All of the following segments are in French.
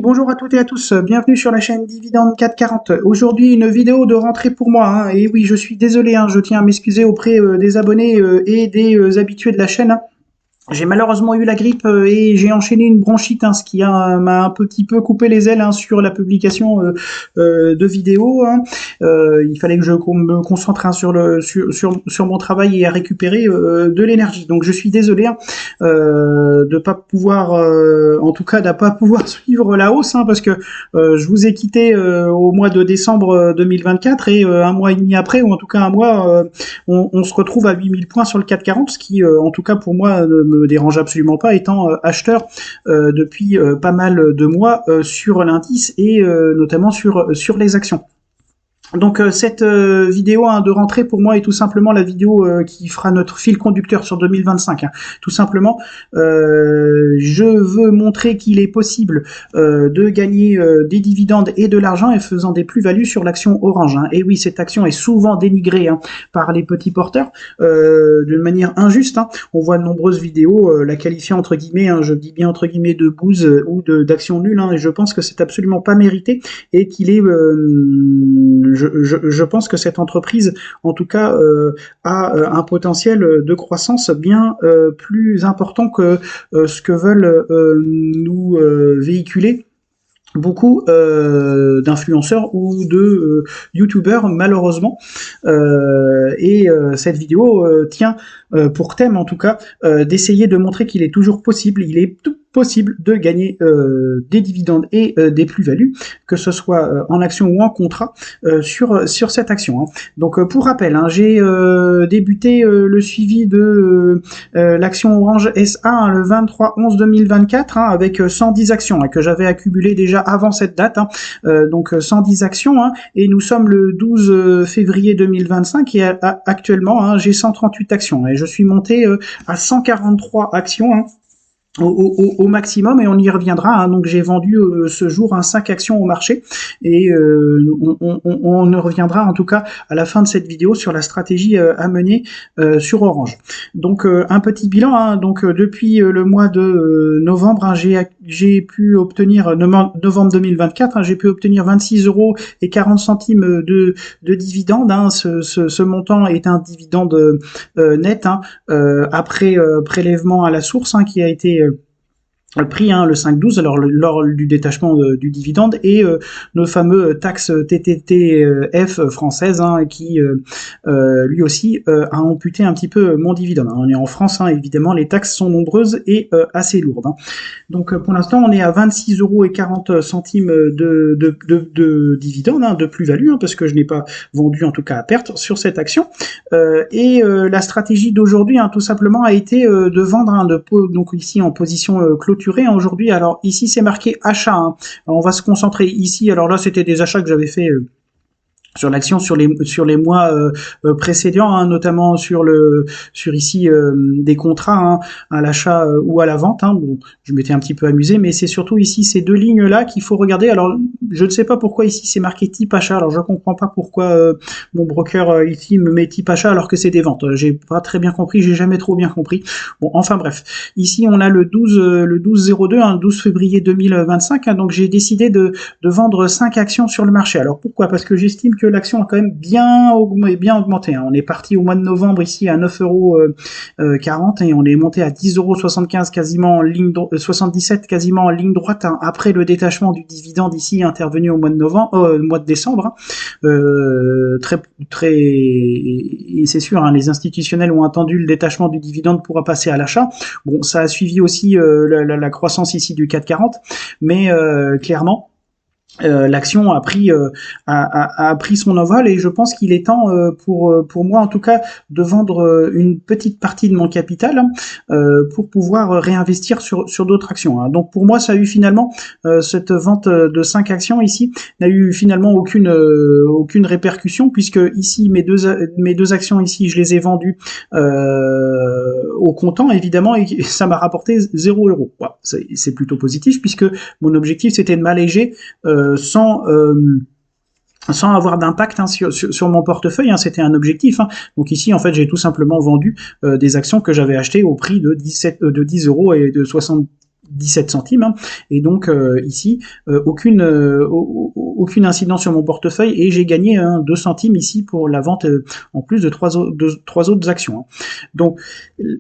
Bonjour à toutes et à tous, bienvenue sur la chaîne Dividende 440. Aujourd'hui, une vidéo de rentrée pour moi, hein. Et oui, je suis désolé, hein, je tiens à m'excuser auprès des abonnés et des habitués de la chaîne, hein. J'ai malheureusement eu la grippe et j'ai enchaîné une bronchite, hein, ce qui m'a un petit peu coupé les ailes, hein, sur la publication de vidéos, hein. Il fallait que je me concentre, hein, sur mon travail et à récupérer de l'énergie. Donc je suis désolé, hein, de pas pouvoir, en tout cas, de pas pouvoir suivre la hausse, hein, parce que je vous ai quitté au mois de décembre 2024 et un mois et demi après, ou en tout cas un mois, on se retrouve à 8000 points sur le 440, ce qui, en tout cas pour moi, ne me dérange absolument pas, étant acheteur depuis pas mal de mois sur l'indice et notamment sur les actions. Donc cette vidéo, hein, de rentrée pour moi est tout simplement la vidéo qui fera notre fil conducteur sur 2025, hein. Tout simplement, je veux montrer qu'il est possible de gagner des dividendes et de l'argent en faisant des plus-values sur l'action Orange, hein. Et oui, cette action est souvent dénigrée, hein, par les petits porteurs d'une manière injuste, hein. On voit de nombreuses vidéos la qualifiant entre guillemets, hein, je dis bien entre guillemets, de bouse ou d'action nulle, hein, et je pense que c'est absolument pas mérité et qu'il est je pense que cette entreprise, en tout cas, a un potentiel de croissance bien plus important que ce que veulent nous véhiculer beaucoup d'influenceurs ou de youtubeurs, malheureusement. Cette vidéo tient pour thème, en tout cas, d'essayer de montrer qu'il est toujours possible, il est tout possible de gagner des dividendes et des plus-values, que ce soit en action ou en contrat, sur cette action, hein. Donc pour rappel, hein, j'ai débuté le suivi de l'action Orange SA, hein, le 23/11/2024, hein, avec 110 actions, hein, que j'avais accumulées déjà avant cette date, hein. Donc 110 actions, hein, et nous sommes le 12 février 2025 et actuellement, hein, j'ai 138 actions et je suis monté à 143 actions, hein, au maximum, et on y reviendra, hein. Donc j'ai vendu ce jour 5 actions au marché et on reviendra en tout cas à la fin de cette vidéo sur la stratégie à mener sur Orange. Donc un petit bilan, hein. Donc depuis le mois de novembre, hein, j'ai pu obtenir, novembre 2024, hein, j'ai pu obtenir 26,40 € de dividendes, hein. Ce montant est un dividende net, hein, après prélèvement à la source, hein, qui a été pris, hein, le 5/12, alors lors du détachement du dividende, et nos fameux taxes TTF françaises, hein, qui lui aussi a amputé un petit peu mon dividende. On est en France, hein, évidemment, les taxes sont nombreuses et assez lourdes, hein. Donc pour l'instant, on est à 26,40 € de dividende, hein, de plus-value, hein, parce que je n'ai pas vendu, en tout cas à perte, sur cette action. La stratégie d'aujourd'hui, hein, tout simplement, a été de vendre, hein, donc ici en position clôturée, aujourd'hui. Alors ici c'est marqué achat, hein. Alors, on va se concentrer ici. Alors là, c'était des achats que j'avais fait sur l'action sur les mois précédents, hein, notamment sur ici des contrats, hein, à l'achat ou à la vente, hein. Bon, je m'étais un petit peu amusé, mais c'est surtout ici ces deux lignes là qu'il faut regarder. Alors je ne sais pas pourquoi ici c'est marqué type achat. Alors je comprends pas pourquoi mon broker ici me met type achat alors que c'est des ventes. J'ai pas très bien compris, j'ai jamais trop bien compris. Bon, enfin bref, ici on a le 12/02, hein, 12 février 2025, hein. Donc j'ai décidé de vendre 5 actions sur le marché. Alors pourquoi? Parce que j'estime que l'action a quand même bien augmenté, hein. On est parti au mois de novembre ici à 9,40 € et on est monté à 10,75 € quasiment en ligne 77 quasiment en ligne droite, hein, après le détachement du dividende ici intervenu au mois de novembre, mois de décembre, hein. Très et c'est sûr, hein, les institutionnels ont attendu le détachement du dividende pour passer à l'achat. Bon, ça a suivi aussi la croissance ici du 440, mais clairement l'action a pris son envol, et je pense qu'il est temps pour moi en tout cas de vendre une petite partie de mon capital, hein, pour pouvoir réinvestir sur d'autres actions, hein. Donc pour moi, ça a eu finalement cette vente de 5 actions ici n'a eu finalement aucune répercussion, puisque ici mes deux actions ici, je les ai vendues au comptant évidemment, et ça m'a rapporté 0 €. Voilà, c'est plutôt positif, puisque mon objectif c'était de m'alléger sans avoir d'impact, hein, sur mon portefeuille, hein. C'était un objectif, hein. Donc ici, en fait, j'ai tout simplement vendu des actions que j'avais achetées au prix de 10 € et de 60 17 centimes, hein, et donc ici aucune incidence sur mon portefeuille, et j'ai gagné 2 centimes ici pour la vente en plus de trois autres actions, hein. Donc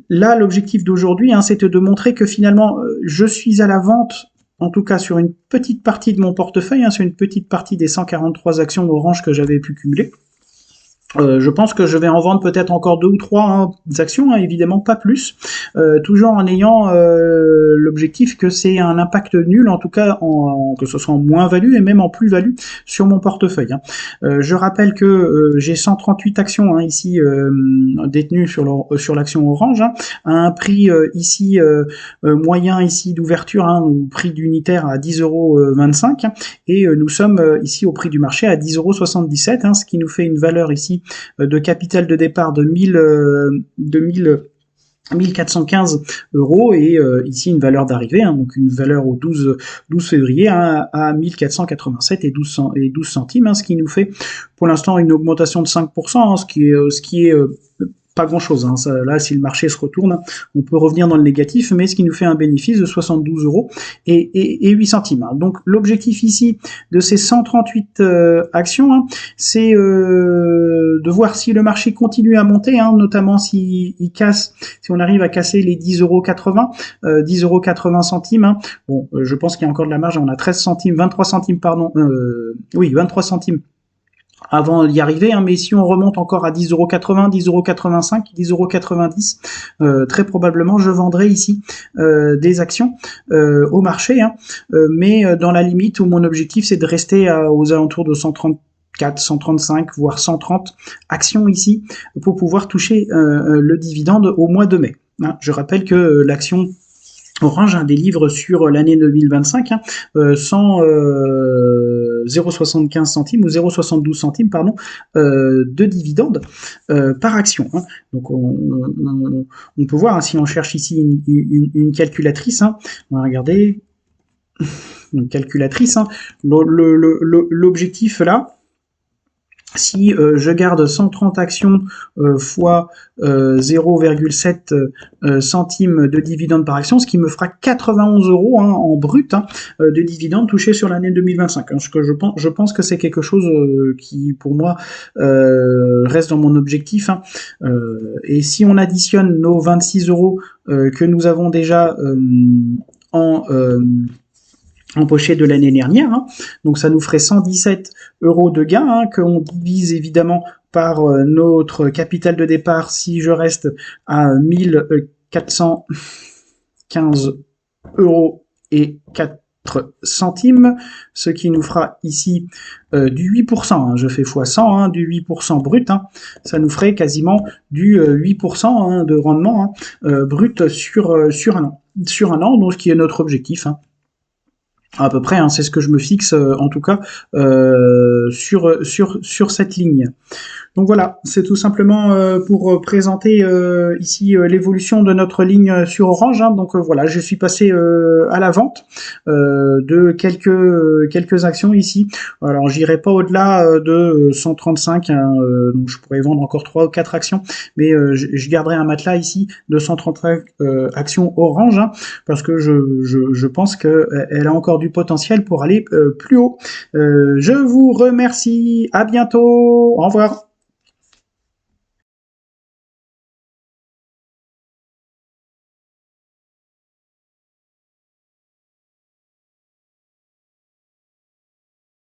là, l'objectif d'aujourd'hui, hein, c'était de montrer que finalement je suis à la vente, en tout cas sur une petite partie de mon portefeuille, hein, sur une petite partie des 143 actions Orange que j'avais pu cumuler. Je pense que je vais en vendre peut-être encore 2 ou 3 actions, hein, évidemment pas plus, toujours en ayant l'objectif que c'est un impact nul, en tout cas que ce soit en moins-value et même en plus-value sur mon portefeuille, hein. Je rappelle que j'ai 138 actions, hein, ici détenues sur l'action Orange, hein, à un prix ici moyen ici d'ouverture, hein, au prix d'unitaire à 10,25 €, hein, et nous sommes ici au prix du marché à 10,77 €, hein, ce qui nous fait une valeur ici de capital de départ de 1415 €, et ici une valeur d'arrivée, hein, donc une valeur au 12 février, hein, à 1487 et 12 centimes, hein, ce qui nous fait pour l'instant une augmentation de 5%, hein, ce qui est pas grand chose, hein. Là, si le marché se retourne, on peut revenir dans le négatif, mais ce qui nous fait un bénéfice de 72 € et 8 centimes, hein. Donc l'objectif ici de ces 138 actions, hein, c'est de voir si le marché continue à monter, hein, notamment si on arrive à casser les 10,80 €, 10,80 €, hein. Bon, je pense qu'il y a encore de la marge, on a 13 centimes, 23 centimes, pardon, 23 centimes avant d'y arriver, hein, mais si on remonte encore à 10,80 €, 10,85 €, 10,90 €, très probablement je vendrai ici des actions au marché, hein, mais dans la limite où mon objectif c'est de rester aux alentours de 134, 135, voire 130 actions ici pour pouvoir toucher le dividende au mois de mai, hein. Je rappelle que l'action Orange, hein, délivre sur l'année 2025, hein, 0,75 centimes ou 0,72 centimes, pardon, de dividendes par action, hein. Donc on peut voir, hein, si on cherche ici une calculatrice, hein, on va regarder une calculatrice, hein, l'objectif là, si je garde 130 actions fois 0,7 centimes de dividendes par action, ce qui me fera 91 € hein, en brut, hein, de dividendes touchés sur l'année 2025. Hein, ce que je pense que c'est quelque chose qui, pour moi, reste dans mon objectif, hein. Et si on additionne nos 26 € que nous avons déjà empoché de l'année dernière, hein. Donc ça nous ferait 117 € de gain, hein, qu'on divise évidemment par notre capital de départ si je reste à 1415 € et 4 centimes, ce qui nous fera ici du 8%, hein, je fais x 100, hein, du 8% brut, hein, ça nous ferait quasiment du 8% hein, de rendement, hein, brut sur un an, donc ce qui est notre objectif, hein. À peu près, hein, c'est ce que je me fixe en tout cas sur cette ligne. Donc voilà, c'est tout simplement pour présenter ici l'évolution de notre ligne sur Orange, hein. Donc voilà, je suis passé à la vente de quelques actions ici. Alors j'irai pas au-delà de 135, hein, donc je pourrais vendre encore 3 ou 4 actions, mais je garderai un matelas ici de 135 actions Orange, hein, parce que je pense que elle a encore du potentiel pour aller plus haut. Je vous remercie, à bientôt, au revoir.